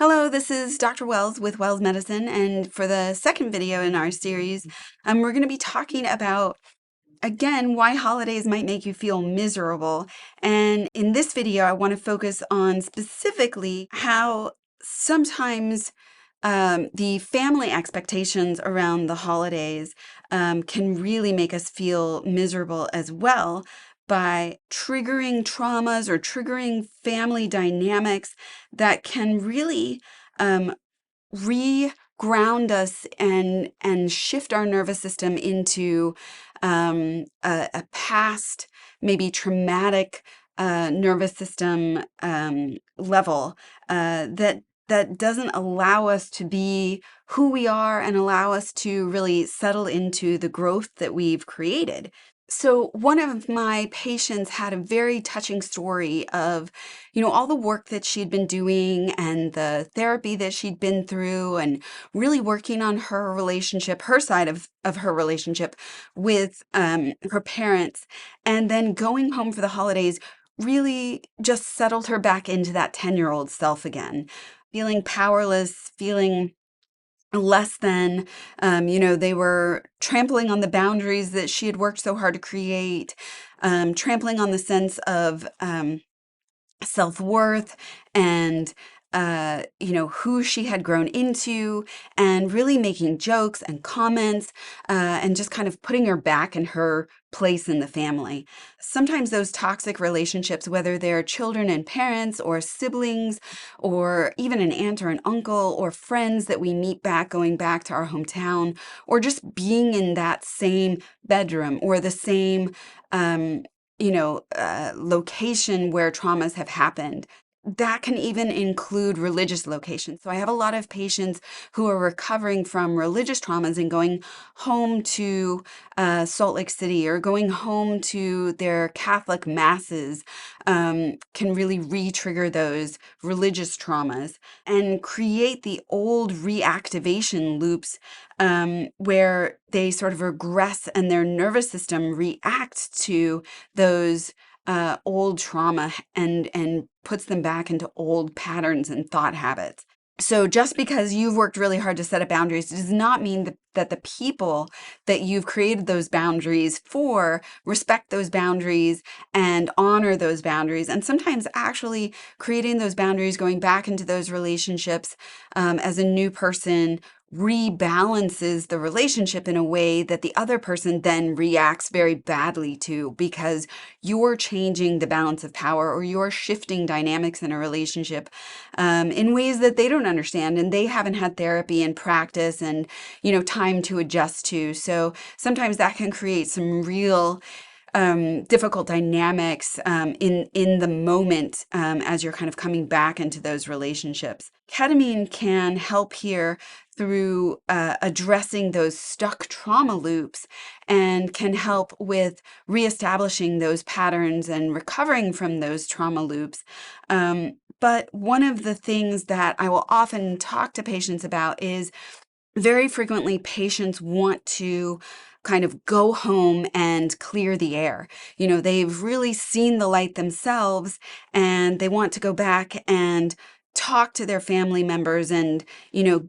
Hello, this is Dr. Wells with Wells Medicine, and for the second video in our series, we're going to be talking about, again, why holidays might make you feel miserable. And in this video, I want to focus on specifically how sometimes the family expectations around the holidays can really make us feel miserable as well by triggering traumas or triggering family dynamics that can really re-ground us and shift our nervous system into a past, maybe traumatic nervous system level that doesn't allow us to be who we are and allow us to really settle into the growth that we've created. So one of my patients had a very touching story of, all the work that she'd been doing and the therapy that she'd been through and really working on her relationship, her side of her relationship with her parents, and then going home for the holidays really just settled her back into that 10-year-old self again, feeling powerless, feeling less than. They were trampling on the boundaries that she had worked so hard to create, trampling on the sense of self-worth and who she had grown into, and really making jokes and comments and just kind of putting her back in her place in the family. Sometimes those toxic relationships, whether they're children and parents or siblings or even an aunt or an uncle or friends that we meet back going back to our hometown, or just being in that same bedroom or the same location where traumas have happened. That can even include religious locations. So I have a lot of patients who are recovering from religious traumas and going home to Salt Lake City or going home to their Catholic masses, can really re-trigger those religious traumas and create the old reactivation loops where they sort of regress and their nervous system reacts to those old trauma and puts them back into old patterns and thought habits. So just because you've worked really hard to set up boundaries does not mean that the people that you've created those boundaries for respect those boundaries and honor those boundaries. And sometimes actually creating those boundaries, going back into those relationships as a new person, rebalances the relationship in a way that the other person then reacts very badly to, because you're changing the balance of power or you're shifting dynamics in a relationship in ways that they don't understand and they haven't had therapy and practice and time to adjust to. So sometimes that can create some real difficult dynamics in the moment as you're kind of coming back into those relationships. Ketamine can help here through addressing those stuck trauma loops and can help with reestablishing those patterns and recovering from those trauma loops. But one of the things that I will often talk to patients about is very frequently patients want to kind of go home and clear the air. They've really seen the light themselves and they want to go back and talk to their family members and,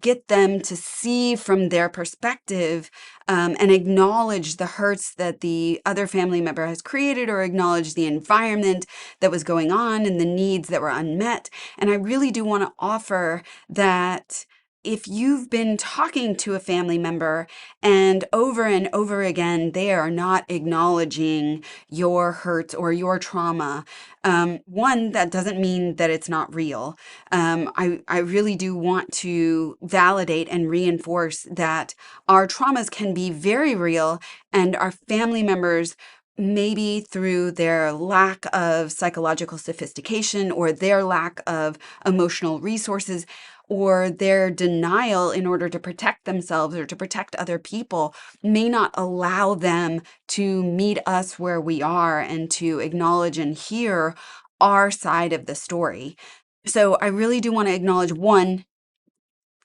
get them to see from their perspective and acknowledge the hurts that the other family member has created, or acknowledge the environment that was going on and the needs that were unmet. And I really do want to offer that if you've been talking to a family member and over again, they are not acknowledging your hurt or your trauma, one, that doesn't mean that it's not real. I really do want to validate and reinforce that our traumas can be very real, and our family members, maybe through their lack of psychological sophistication or their lack of emotional resources or their denial in order to protect themselves or to protect other people, may not allow them to meet us where we are and to acknowledge and hear our side of the story. So I really do want to acknowledge, one,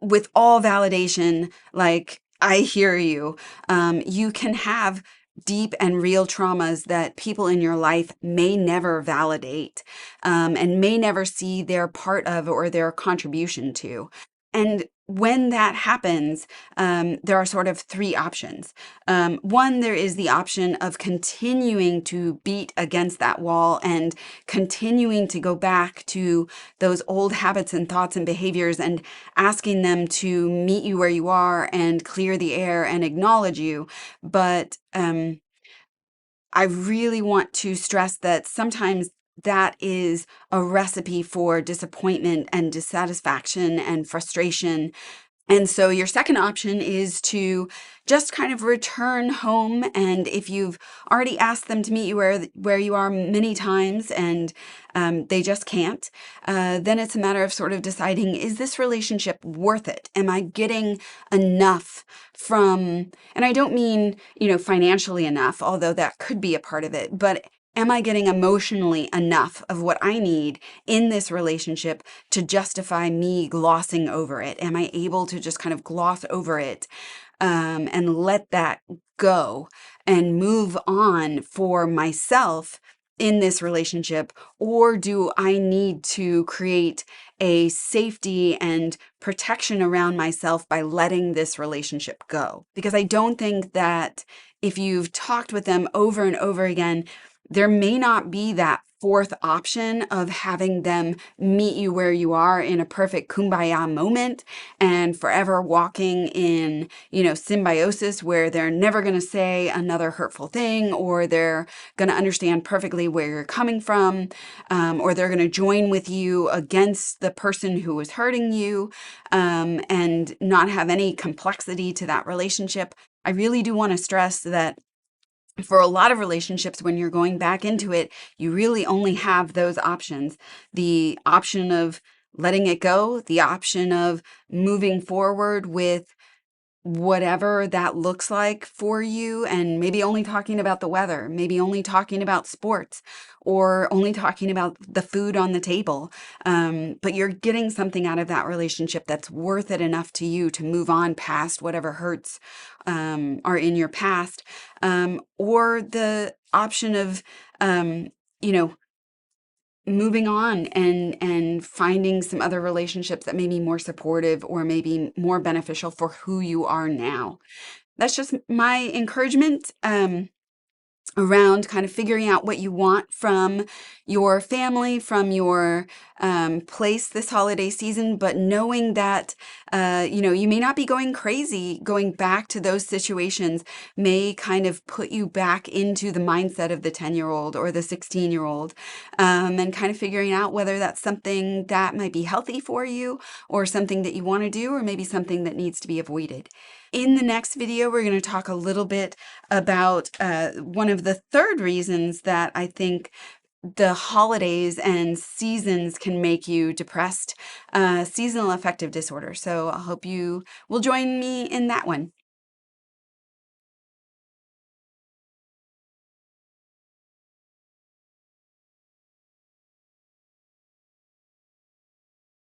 with all validation, like, I hear you. You can have deep and real traumas that people in your life may never validate, and may never see their part of or their contribution to. And when that happens, there are sort of three options. One, there is the option of continuing to beat against that wall and continuing to go back to those old habits and thoughts and behaviors and asking them to meet you where you are and clear the air and acknowledge you. But I really want to stress that sometimes that is a recipe for disappointment and dissatisfaction and frustration. And so your second option is to just kind of return home. And if you've already asked them to meet you where you are many times and they just can't, then it's a matter of sort of deciding, is this relationship worth it? Am I getting enough from, and I don't mean, financially enough, although that could be a part of it, but am I getting emotionally enough of what I need in this relationship to justify me glossing over it? Am I able to just kind of gloss over it, and let that go and move on for myself in this relationship? Or do I need to create a safety and protection around myself by letting this relationship go? Because I don't think that if you've talked with them over and over again, there may not be that fourth option of having them meet you where you are in a perfect kumbaya moment and forever walking in, symbiosis where they're never going to say another hurtful thing, or they're going to understand perfectly where you're coming from, or they're going to join with you against the person who was hurting you, and not have any complexity to that relationship. I really do want to stress that for a lot of relationships, when you're going back into it, you really only have those options. The option of letting it go, the option of moving forward with whatever that looks like for you, and maybe only talking about the weather, maybe only talking about sports, or only talking about the food on the table. But you're getting something out of that relationship that's worth it enough to you to move on past whatever hurts are in your past. Or the option of, you know, moving on and finding some other relationships that may be more supportive or maybe more beneficial for who you are now. That's just my encouragement around kind of figuring out what you want from your family, from your place this holiday season, but knowing that, you may not be going crazy. Going back to those situations may kind of put you back into the mindset of the 10-year-old or the 16-year-old, and kind of figuring out whether that's something that might be healthy for you or something that you want to do, or maybe something that needs to be avoided. In the next video, we're going to talk a little bit about one of the third reasons that I think the holidays and seasons can make you depressed, seasonal affective disorder. So I hope you will join me in that one.